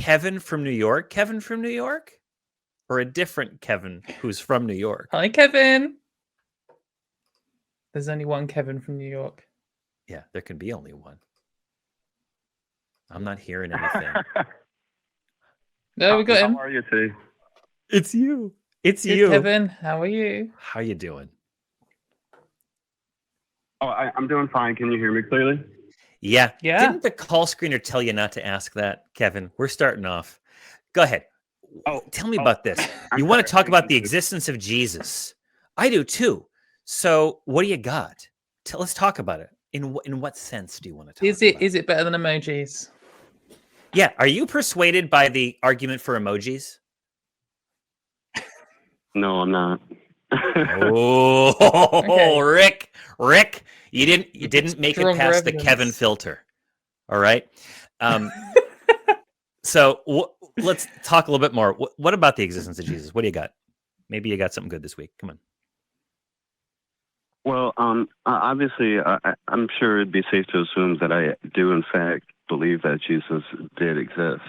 Kevin from New York? Kevin from New York? Or a different Kevin who's from New York? Hi, Kevin. There's only one Kevin from New York. Yeah, there can be only one. I'm not hearing anything. No, we got him. How are you today? It's you. It's Good, you. Kevin. How are you? How you doing? Oh, I'm doing fine. Can you hear me clearly? Yeah. Yeah. Didn't the call screener tell you not to ask that, Kevin? We're starting off. Go ahead. Tell me about this. You want to talk about the existence of Jesus? I do too. So what do you got? Let's talk about it. In what sense do you want to talk about it? Is it better than emojis? Yeah. Are you persuaded by the argument for emojis? No, I'm not. Oh, okay. Rick, you didn't make it past the Kevin filter. All right. So let's talk a little bit more. What about the existence of Jesus? What do you got? Maybe you got something good this week. Come on. Well, obviously, I'm sure it'd be safe to assume that I do, in fact, believe that Jesus did exist.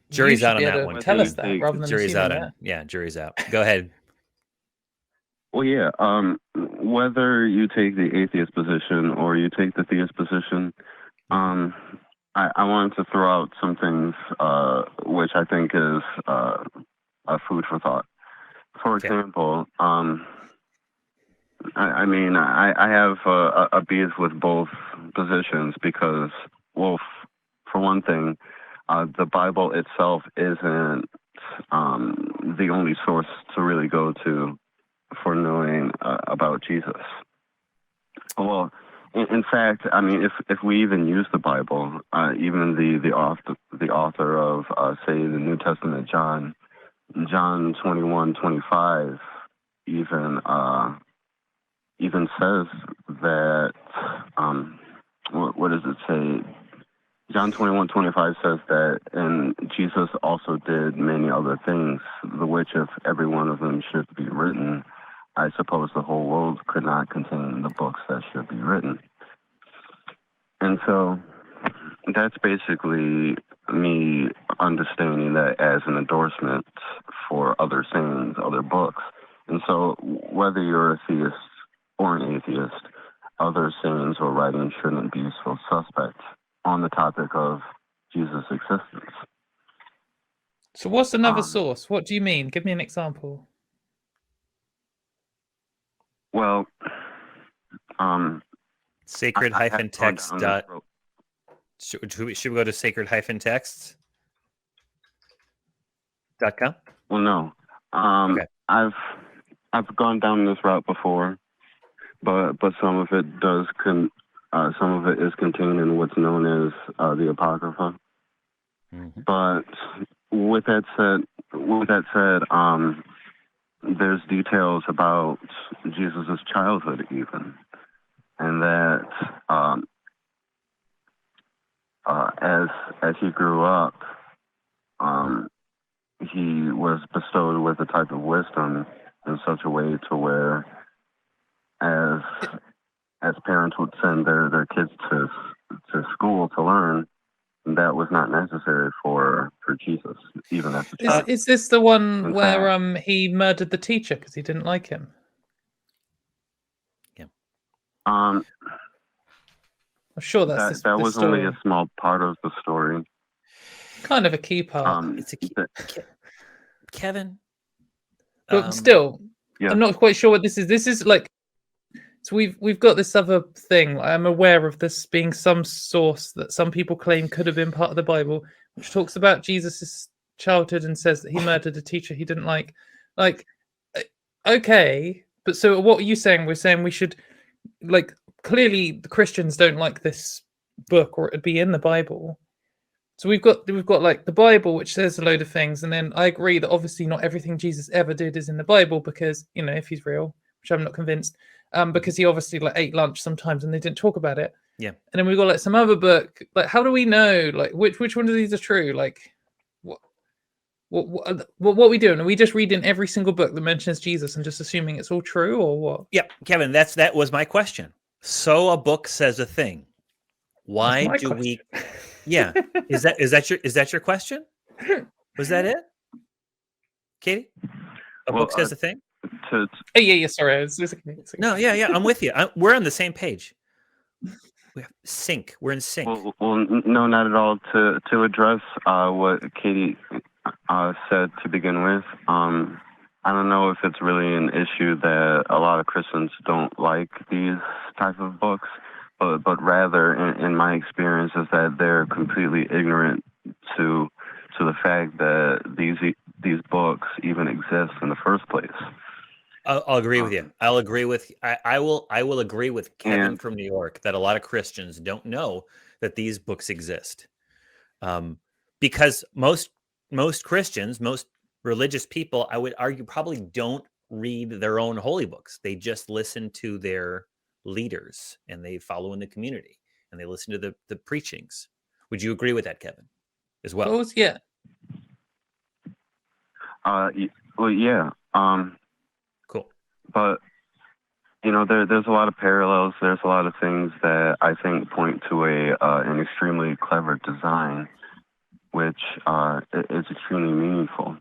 Jury's out on that one. Tell us that rather than jury's out on that. Yeah, jury's out. Go ahead. Well, yeah. Whether you take the atheist position or you take the theist position, I wanted to throw out some things which I think is a food for thought. For example, I have a beef with both positions because, well, for one thing, the Bible itself isn't the only source to really go to for knowing about Jesus. Well, in fact, I mean, if we even use the Bible, even the author of say the New Testament, John 21:25, even says that what does it say? John 21:25 says that, and Jesus also did many other things, the which if every one of them should be written, I suppose the whole world could not contain the books that should be written. And so that's basically me understanding that as an endorsement for other sayings, other books. And so whether you're a theist or an atheist, other sayings or writings shouldn't be so suspect on the topic of Jesus' existence. So what's another source? What do you mean? Give me an example. Well, sacred-text. Should we go to sacred-texts.com? Well, no. Okay. I've gone down this route before, but some of it some of it is contained in what's known as the Apocrypha. Mm-hmm. But with that said, there's details about Jesus' childhood even, and that as he grew up, he was bestowed with a type of wisdom in such a way to where as parents would send their kids to school to learn, that was not necessary for Jesus, even as a child. Is this the one where he murdered the teacher because he didn't like him? Yeah. I'm sure that's that was only a small part of the story. Kind of a key part. It's a key. Kevin. But still, yeah. I'm not quite sure what this is. This is like, so we've got this other thing. I'm aware of this being some source that some people claim could have been part of the Bible, which talks about Jesus' childhood and says that he murdered a teacher he didn't like. Like, okay, but so what are you saying? We're saying we should, like, clearly the Christians don't like this book, or it'd be in the Bible. So we've got like the Bible, which says a load of things, and then I agree that obviously not everything Jesus ever did is in the Bible, because, you know, if he's real, which I'm not convinced, because he obviously like ate lunch sometimes and they didn't talk about it. Yeah. And then we've got like some other book. Like, how do we know like which one of these are true? Like, what are we doing? Are we just reading every single book that mentions Jesus and just assuming it's all true, or what? Yeah, Kevin, that was my question. So a book says a thing. Why do we Yeah. Is that your question? Was that it? Katie? A Well, book says a thing? To Oh, yeah. Sorry, I was listening. No, yeah. I'm with you. We're on the same page. We have sync. We're in sync. no, not at all. To address what Katie said to begin with, I don't know if it's really an issue that a lot of Christians don't like these type of books, but rather, in my experience, is that they're completely ignorant to the fact that these books even exist in the first place. I'll agree with you. I will agree with Kevin And from New York that a lot of Christians don't know that these books exist. Because most Christians, most religious people, I would argue, probably don't read their own holy books. They just listen to their leaders and they follow in the community and they listen to the preachings. Would you agree with that, Kevin, as well? Of course, yeah. well, yeah. Cool. But there's a lot of parallels. There's a lot of things that I think point to an extremely clever design, which is extremely meaningful.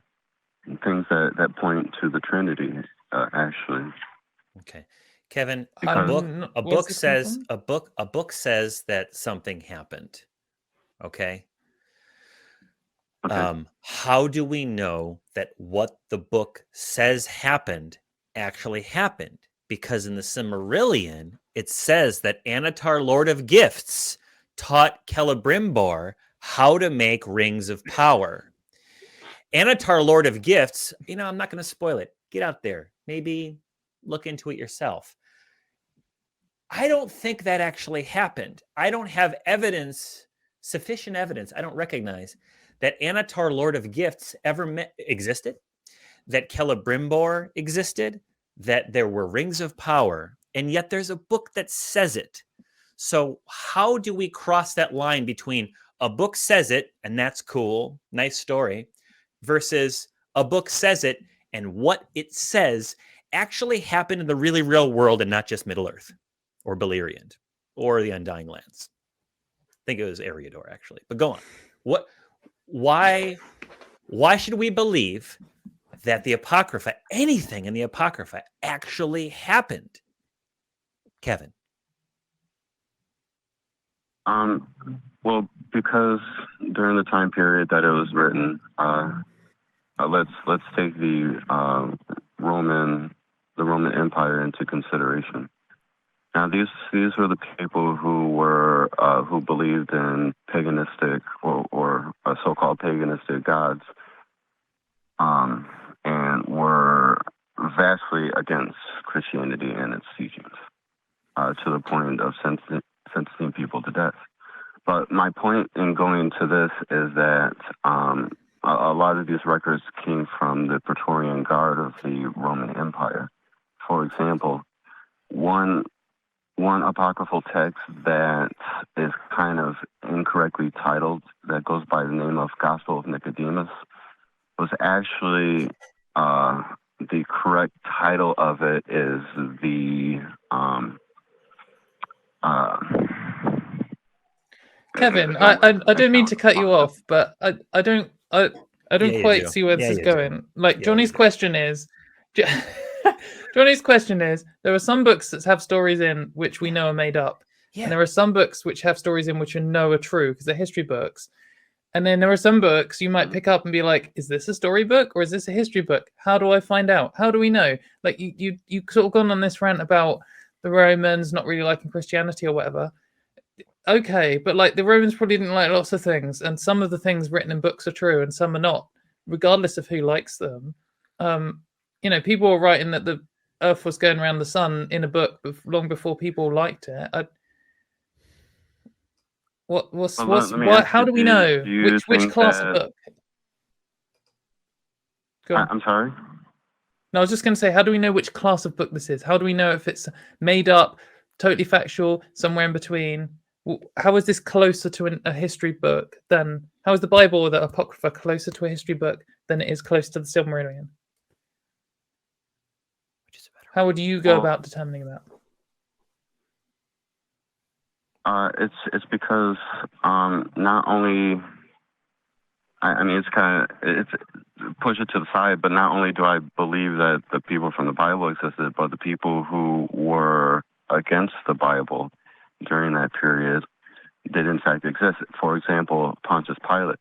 Things that point to the Trinity, actually. Okay, Kevin. Because A book says that something happened. Okay. okay. How do we know that what the book says happened actually happened? Because in the Silmarillion, it says that Anatar, Lord of Gifts, taught Celebrimbor how to make rings of power. Anatar, Lord of Gifts, I'm not going to spoil it. Get out there. Maybe look into it yourself. I don't think that actually happened. I don't have sufficient evidence. I don't recognize that Anatar, Lord of Gifts, ever existed, that Celebrimbor existed, that there were rings of power, and yet there's a book that says it. So how do we cross that line between a book says it, and that's cool, nice story, versus a book says it, and what it says actually happened in the really real world and not just Middle-earth or Beleriand or the Undying Lands? I think it was Eriador, actually. But go on. Why should we believe that the Apocrypha, anything in the Apocrypha, actually happened? Kevin. Well, because during the time period that it was written, let's take the Roman Empire into consideration. Now, these were the people who believed in paganistic or so-called paganistic gods, and were vastly against Christianity and its teachings, to the point of sentencing people to death. But my point in going to this is that a lot of these records came from the Praetorian Guard of the Roman Empire. For example, one apocryphal text that is kind of incorrectly titled, that goes by the name of Gospel of Nicodemus, was actually the correct title of it is the Kevin, I don't mean to cut you off, but I don't quite see where this is going. Like Johnny's question is, Johnny's question is, there are some books that have stories in which we know are made up, and there are some books which have stories in which we know are true because they're history books. And then there are some books you might pick up and be like, is this a storybook or is this a history book? How do I find out? How do we know? Like you sort of gone on this rant about the Romans not really liking Christianity or whatever. Okay, but like the Romans probably didn't like lots of things, and some of the things written in books are true and some are not, regardless of who likes them. People were writing that the Earth was going around the sun in a book long before people liked it. How do we know which class of book? I'm sorry? No, I was just going to say, how do we know which class of book this is? How do we know if it's made up, totally factual, somewhere in between? How is this closer to a history book than... How is the Bible or the Apocrypha closer to a history book than it is close to the Silmarillion? How would you go about determining that? It's because not only I mean it's push it to the side, but not only do I believe that the people from the Bible existed, but the people who were against the Bible during that period did in fact exist. For example, Pontius Pilate.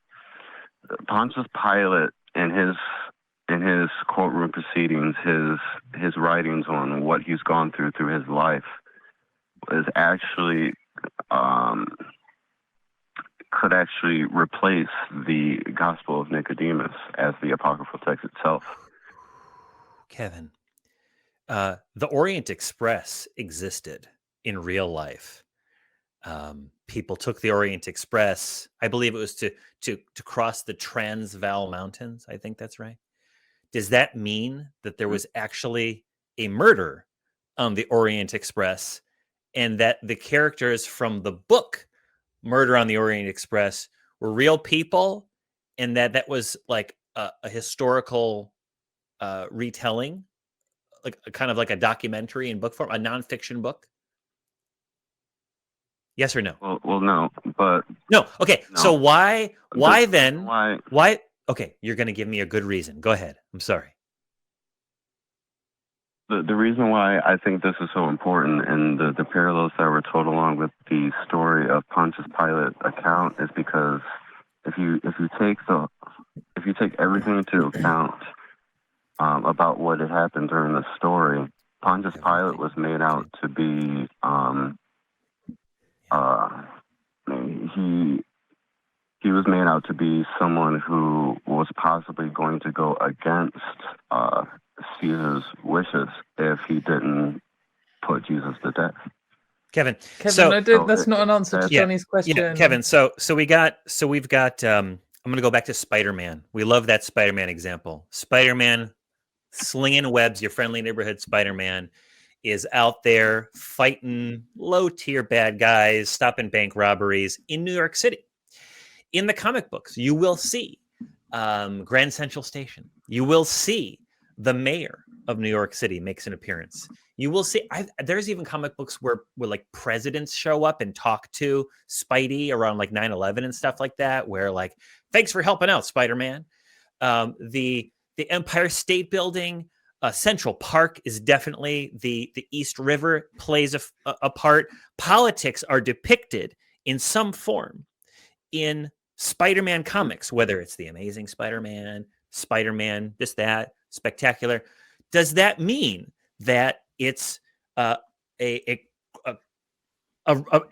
Pontius Pilate in his courtroom proceedings, his writings on what he's gone through his life is actually could actually replace the Gospel of Nicodemus as the apocryphal text itself. Kevin, the Orient Express existed in real life. People took the Orient Express. I believe it was to cross the Transvaal Mountains. I think that's right. Does that mean that there was actually a murder on the Orient Express, and that the characters from the book Murder on the Orient Express were real people, and that was like a historical retelling, like kind of like a documentary in book form, a nonfiction book? Yes or no? Well, no, but no. Okay, no. So why then? Why? Okay, you're going to give me a good reason. Go ahead. I'm sorry. The reason why I think this is so important and the parallels that were told along with the story of Pontius Pilate account is because if you take everything into account about what had happened during the story, Pontius Pilate was made out to be he was made out to be someone who was possibly going to go against Caesar's wishes if he didn't put Jesus to death. Kevin, that's not an answer to Johnny's question. Yeah, Kevin, we've got I'm going to go back to Spider-Man. We love that Spider-Man example. Spider-Man slinging webs, your friendly neighborhood Spider-Man is out there fighting low-tier bad guys, stopping bank robberies in New York City. In the comic books, you will see Grand Central Station. You will see the mayor of New York City makes an appearance. You will see, there's even comic books where like presidents show up and talk to Spidey around like 9/11 and stuff like that, where like, thanks for helping out, Spider-Man. The Empire State Building, Central Park is definitely the East River plays a part. Politics are depicted in some form in Spider-Man comics, whether it's the Amazing Spider-Man, this, that, Spectacular. Does that mean that it's a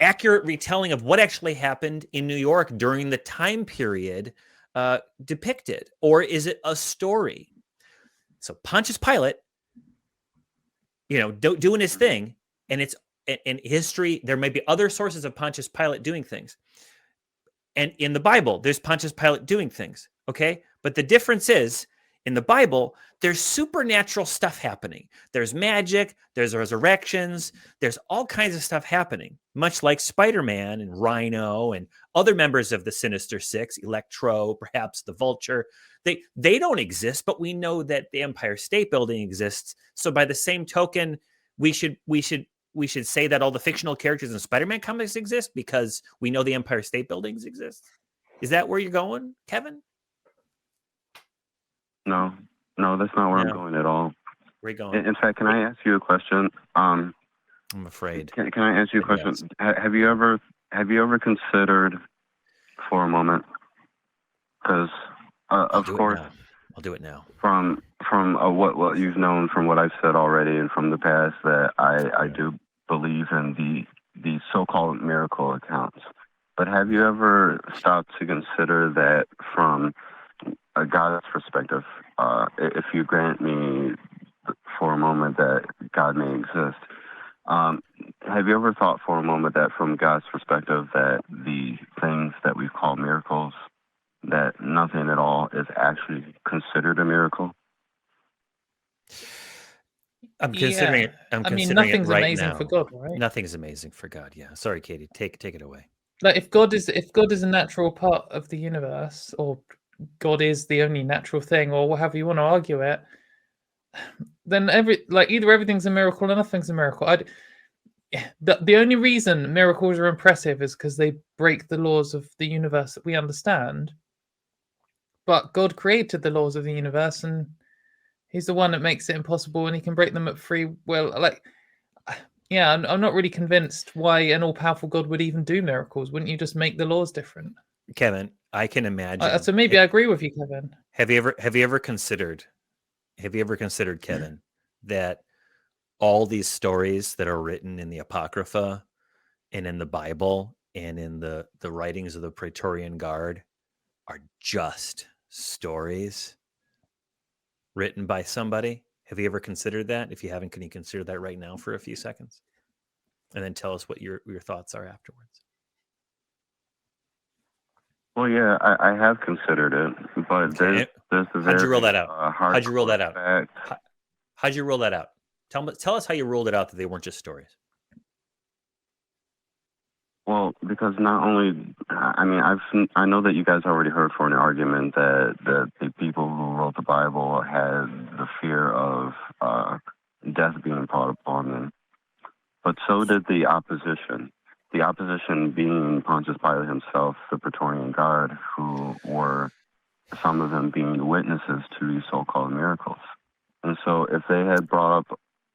accurate retelling of what actually happened in New York during the time period depicted, or is it a story? So Pontius Pilate, doing his thing, and it's in history. There may be other sources of Pontius Pilate doing things. And in the Bible, there's Pontius Pilate doing things, okay? But the difference is, in the Bible, there's supernatural stuff happening. There's magic, there's resurrections, there's all kinds of stuff happening, much like Spider-Man and Rhino and other members of the Sinister Six, Electro, perhaps the Vulture. They don't exist, but we know that the Empire State Building exists. So by the same token, we should say that all the fictional characters in Spider-Man comics exist because we know the Empire State Buildings exist. Is that where you're going, Kevin? No, that's not where I'm going at all. Where are you going? In fact, can I ask you a question? I'm afraid. Can I ask you a question? Yes. Have you ever considered for a moment? Because of course, I'll do it now. From what you've known, from what I've said already, and from the past, that I do believe in the so-called miracle accounts. But have you ever stopped to consider that from a God's perspective, if you grant me for a moment that God may exist, have you ever thought for a moment that from God's perspective that the things that we call miracles, that nothing at all is actually considered a miracle? I'm considering it. I'm considering nothing's it right amazing now. for God, right? Nothing's amazing for God. Yeah. Sorry, Katie. Take it away. Like if God is a natural part of the universe, or God is the only natural thing, or however you want to argue it, then either everything's a miracle or nothing's a miracle. the only reason miracles are impressive is because they break the laws of the universe that we understand. But God created the laws of the universe, and He's the one that makes it impossible, and He can break them at free will. Like, yeah, I'm not really convinced why an all-powerful God would even do miracles. Wouldn't you just make the laws different? Kevin, I can imagine. So maybe I agree with you, Kevin. Have you ever considered, Kevin, that all these stories that are written in the Apocrypha and in the Bible and in the writings of the Praetorian Guard are just stories written by somebody? Have you ever considered that? If you haven't, can you consider that right now for a few seconds? And then tell us what your thoughts are afterwards. Well, yeah, I have considered it, but Okay. there's a very How'd you rule that out? How'd you rule that out? fact. How'd you rule that out? Tell us how you ruled it out that they weren't just stories. Well, because not only, I mean, I know that you guys already heard for an argument that the people who wrote the Bible had the fear of death being brought upon them, but so did the opposition. The opposition being Pontius Pilate himself, the Praetorian Guard, who were some of them being witnesses to these so-called miracles. And so if they had brought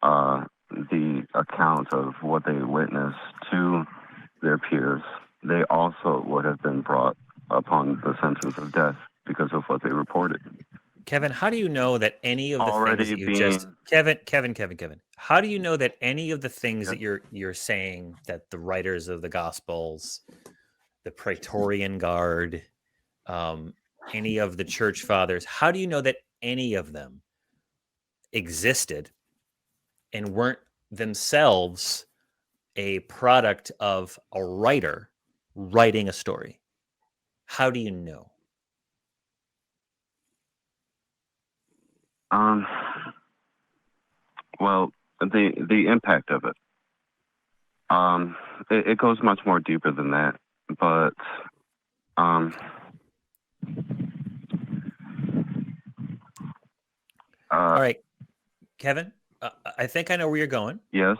up the account of what they witnessed to their peers, they also would have been brought upon the sentence of death because of what they reported. Kevin, how do you know that any of the things that you just Kevin, how do you know that any of the things that you're saying that the writers of the Gospels, the Praetorian Guard, any of the church fathers, how do you know that any of them existed and weren't themselves a product of a writer writing a story? How do you know? Well, the impact of it. It goes much more deeper than that, but all right, Kevin, I think I know where you're going. Yes.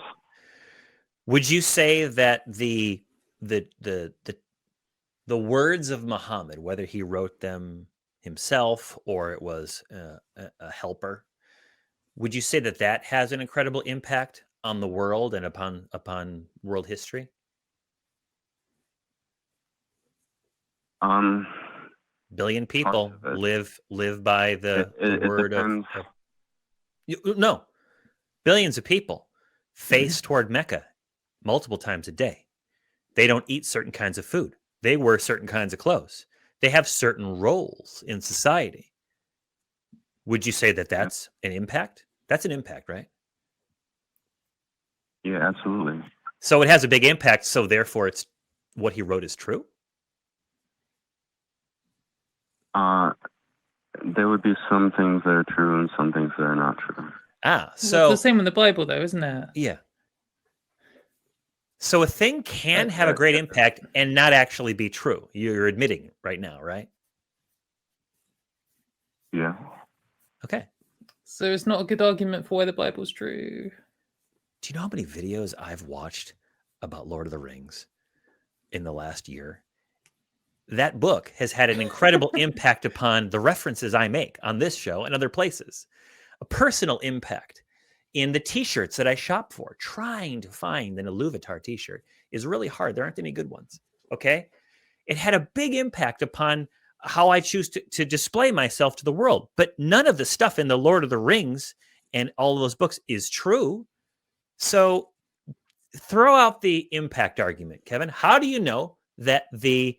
Would you say that the words of Muhammad, whether he wrote them himself or it was a helper, would you say that that has an incredible impact on the world and upon world history? Billion people live by the word of no. Billions of people face toward Mecca multiple times a day. They don't eat certain kinds of food. They wear certain kinds of clothes. They have certain roles in society. Would you say that that's an impact? That's an impact, right? Yeah, absolutely. So it has a big impact, so therefore it's what he wrote is true? There would be some things that are true and some things that are not true. So it's the same in the Bible, though, isn't it? Yeah. So a thing can have a great impact and not actually be true. You're admitting right now, right? Yeah. Okay. So it's not a good argument for why the Bible's true. Do you know how many videos I've watched about Lord of the Rings in the last year? That book has had an incredible impact upon the references I make on this show and other places. A personal impact in the t-shirts that I shop for. Trying to find an Iluvatar t-shirt is really hard. There aren't any good ones. Okay. It had a big impact upon how I choose to display myself to the world. But none of the stuff in the Lord of the Rings and all of those books is true. So throw out the impact argument, Kevin. How do you know that the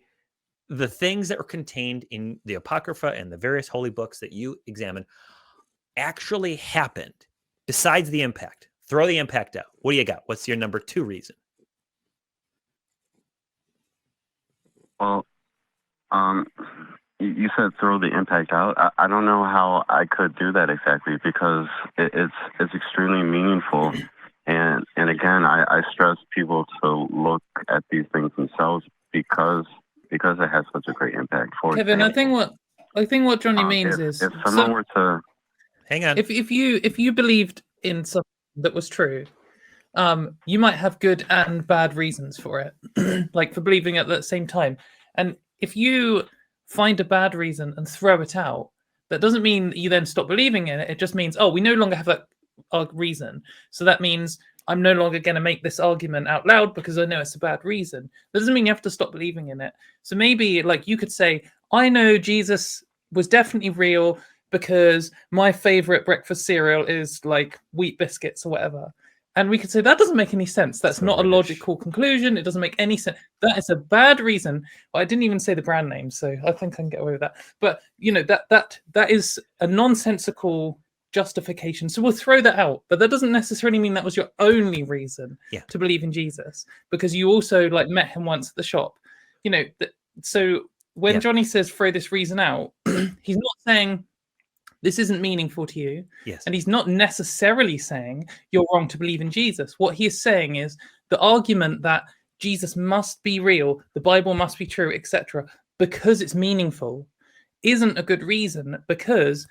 things that were contained in the Apocrypha and the various holy books that you examine actually happened besides the impact? Throw the impact out. What do you got? What's your number 2 reason? Well, you said throw the impact out. I don't know how I could do that exactly because it's extremely meaningful. And again, I stress people to look at these things themselves because it has such a great impact. For Kevin, example, I think what Johnny means if someone were to hang on, if you believed in something that was true, you might have good and bad reasons for it, like for believing it at the same time. And if you find a bad reason and throw it out, that doesn't mean you then stop believing in it. It just means, oh, we no longer have that reason. So that means I'm no longer going to make this argument out loud because I know it's a bad reason. That doesn't mean you have to stop believing in it. So maybe like you could say, I know Jesus was definitely real because my favorite breakfast cereal is like wheat biscuits or whatever. And we could say that doesn't make any sense. That's not a logical conclusion. It doesn't make any sense. That is a bad reason. Well, I didn't even say the brand name, so I think I can get away with that. But you know, that is a nonsensical justification. So we'll throw that out. But that doesn't necessarily mean that was your only reason to believe in Jesus, because you also like met him once at the shop. You know, so when Johnny says throw this reason out, he's not saying this isn't meaningful to you. Yes. And he's not necessarily saying you're wrong to believe in Jesus. What he is saying is the argument that Jesus must be real, the Bible must be true, etc., because it's meaningful, isn't a good reason, because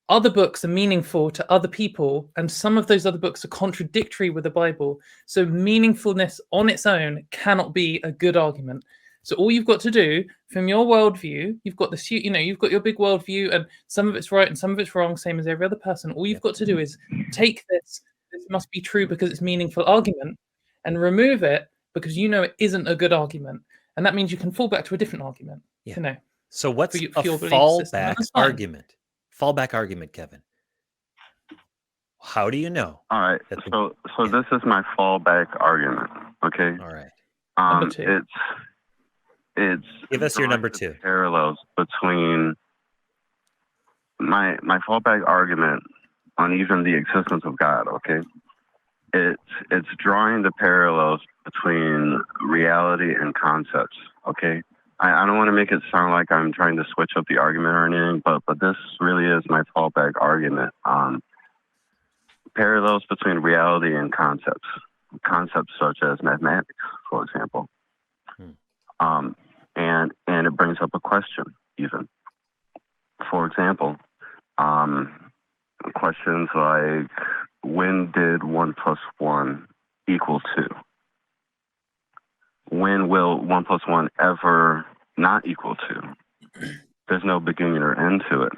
other books are meaningful to other people, and some of those other books are contradictory with the Bible. So meaningfulness on its own cannot be a good argument. So all you've got to do from your worldview, you've got this, you know, you've got your big worldview, and some of it's right and some of it's wrong, same as every other person. All you've got to do is take this must be true because it's meaningful argument, and remove it because you know it isn't a good argument, and that means you can fall back to a different argument. You know. So what's for a fallback argument? Fallback argument, Kevin. How do you know? All right. So this is my fallback argument. Okay. All right. Number two. It's give us your number two. Parallels between my fallback argument on even the existence of God. Okay, it's drawing the parallels between reality and concepts. Okay, I don't want to make it sound like I'm trying to switch up the argument or anything, but this really is my fallback argument. Parallels between reality and concepts such as mathematics, for example. And it brings up a question, even. For example, questions like, when did 1 + 1 equal 2? When will 1 + 1 ever not equal 2? There's no beginning or end to it.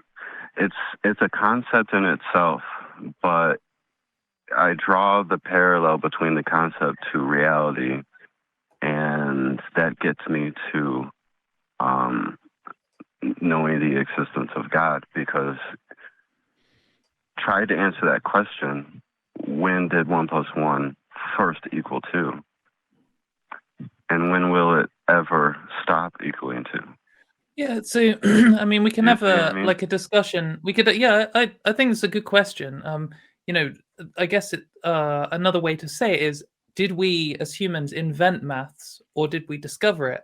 It's a concept in itself, but I draw the parallel between the concept to reality, and that gets me to knowing the existence of God, because try to answer that question, when did 1 + 1 first equal 2? And when will it ever stop equaling 2? Yeah, so I mean, we can have like a discussion. We could, I think it's a good question. You know, I guess another way to say it is, did we as humans invent maths, or did we discover it?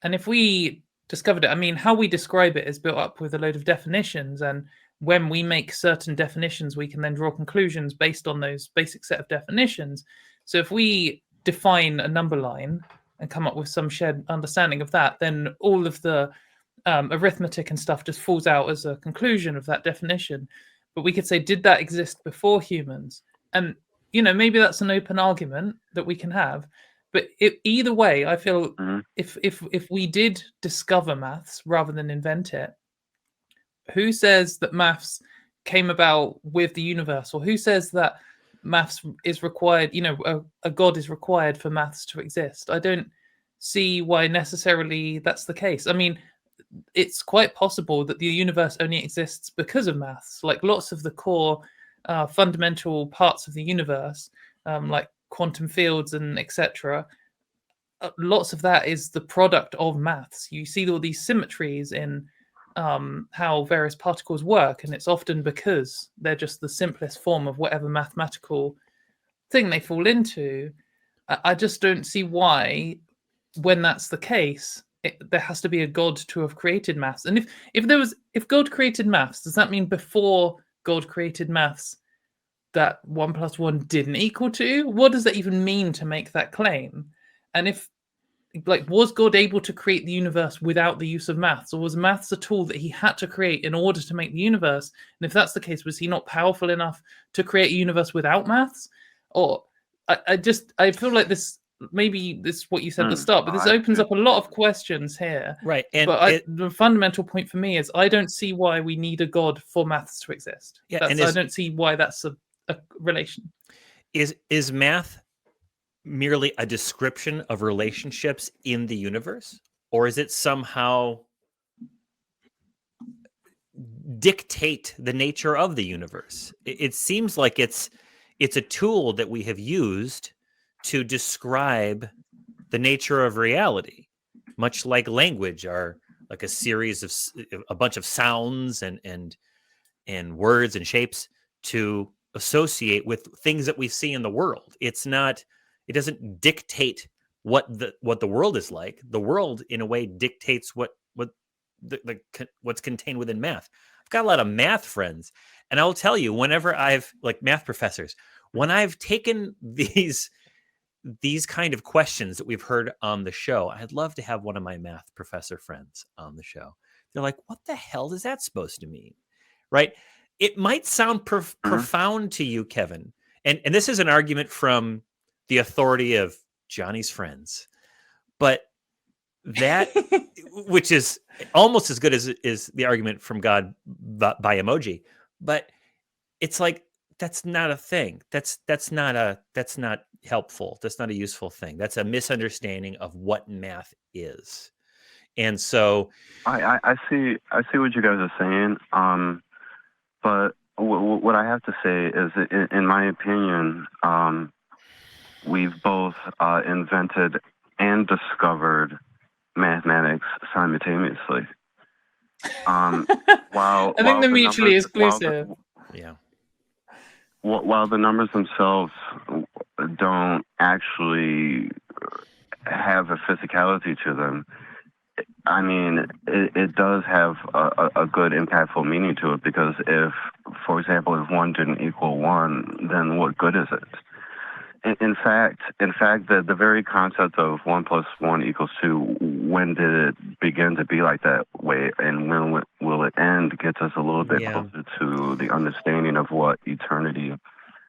And if we discovered it, I mean, how we describe it is built up with a load of definitions, and when we make certain definitions, we can then draw conclusions based on those basic set of definitions. So if we define a number line and come up with some shared understanding of that, then all of the arithmetic and stuff just falls out as a conclusion of that definition. But we could say, did that exist before humans? And you know, maybe that's an open argument that we can have. But either way, I feel if we did discover maths rather than invent it, who says that maths came about with the universe, or who says that maths is required? You know, a god is required for maths to exist. I don't see why necessarily that's the case. I mean, it's quite possible that the universe only exists because of maths. Like lots of the core fundamental parts of the universe, like quantum fields and etc., lots of that is the product of maths. You see all these symmetries in how various particles work, and it's often because they're just the simplest form of whatever mathematical thing they fall into. I just don't see why, when that's the case, there has to be a god to have created maths. And if God created maths, does that mean before God created maths that 1 + 1 didn't equal 2? What does that even mean to make that claim? And if, like, was God able to create the universe without the use of maths, or was maths a tool that he had to create in order to make the universe? And if that's the case, was he not powerful enough to create a universe without maths? Or I feel like this, maybe this is what you said at the start, but this opens up a lot of questions here. Right. And the fundamental point for me is I don't see why we need a God for maths to exist. Yeah, I don't see why that's a relation. Is math merely a description of relationships in the universe, or is it somehow dictate the nature of the universe? It seems like it's a tool that we have used to describe the nature of reality, much like language are like a series of a bunch of sounds and words and shapes to associate with things that we see in the world. It doesn't dictate what the world is like. The world in a way dictates what's contained within math. I've got a lot of math friends, and I will tell you, whenever I've math professors, when I've taken these kind of questions that we've heard on the show, I'd love to have one of my math professor friends on the show. They're like, what the hell is that supposed to mean? Right? It might sound profound to you, Kevin. And this is an argument from the authority of Johnny's friends. But that, which is almost as good as the argument from God by emoji. But it's like, that's not a thing. That's not helpful. That's not a useful thing. That's a misunderstanding of what math is. And so I see what you guys are saying. But what I have to say is, in my opinion, we've both invented and discovered mathematics simultaneously. While I think they're mutually exclusive. While the numbers themselves don't actually have a physicality to them, I mean, it does have a good, impactful meaning to it, because if, for example, if 1 didn't equal 1, then what good is it? In fact, the very concept of 1 + 1 = 2, when did it begin to be like that way, and when will it end, gets us a little bit closer to the understanding of what eternity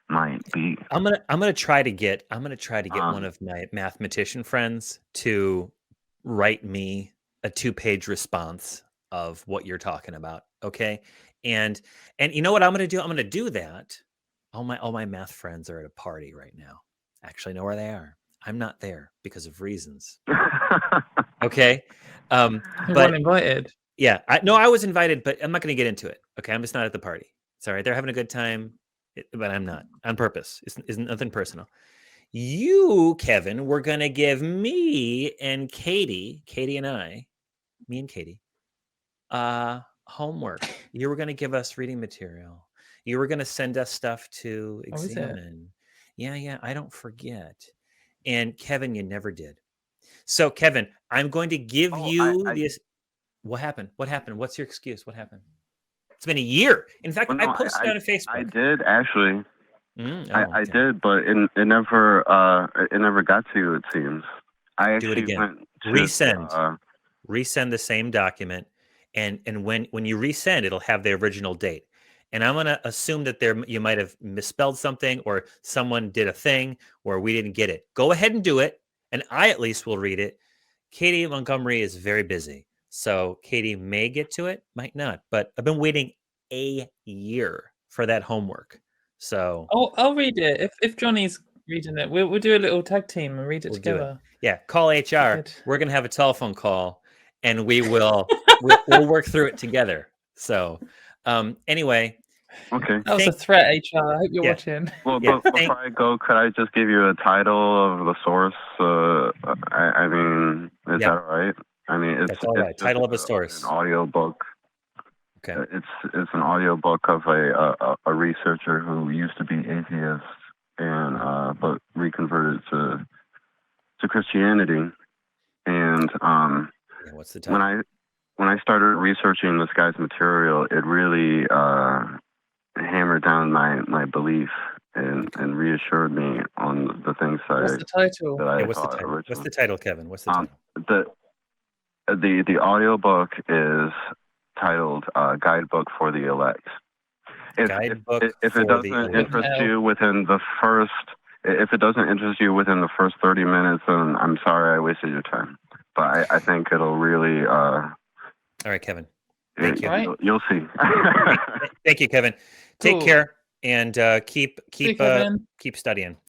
might be. I'm gonna try to get one of my mathematician friends to write me a 2-page response of what you're talking about. Okay. And you know what I'm going to do? I'm going to do that. All my math friends are at a party right now. Actually, know where they are. I'm not there because of reasons. Okay. You weren't invited. Yeah. I was invited, but I'm not going to get into it. Okay. I'm just not at the party. It's all right. They're having a good time, but I'm not, on purpose. It's nothing personal. You, Kevin, were going to give me and Katie and Katie, homework. You were going to give us reading material. You were going to send us stuff to examine. Yeah, I don't forget. And Kevin, you never did. So, Kevin, I'm going to give you this. What happened? What's your excuse? What happened? It's been a year. In fact, I posted on Facebook. I did, actually. I did, but it never got to you, it seems. I actually do it again. Resend the same document, and when you resend, it'll have the original date. And I'm going to assume that you might have misspelled something, or someone did a thing where we didn't get it. Go ahead and do it, and I at least will read it. Katie Montgomery is very busy, so Katie may get to it, might not. But I've been waiting a year for that homework. So I'll read it. If Johnny's reading it, we'll do a little tag team and read it together. Yeah, call HR. Good. We're gonna have a telephone call, and we will we'll work through it together. So anyway, okay. That was a threat, HR. I hope you're watching. Well, before I go, could I just give you a title of the source? I mean, is that all right? I mean, it's all right. Title of a source. An audio book. Okay. It's an audio book of a researcher who used to be atheist and but reconverted to Christianity. And what's the title? When I started researching this guy's material, it really hammered down my belief and reassured me on the things What's the title? What's the title, Kevin? What's the title? The audio book is titled Guidebook for the Elect. If it doesn't interest you within the first if it doesn't interest you within the first 30 minutes, then I'm sorry I wasted your time. But I think it'll really. All right, Kevin. Thank you. Right. You'll see. Thank you, Kevin. Take Cool. care and keep See you, Kevin. studying.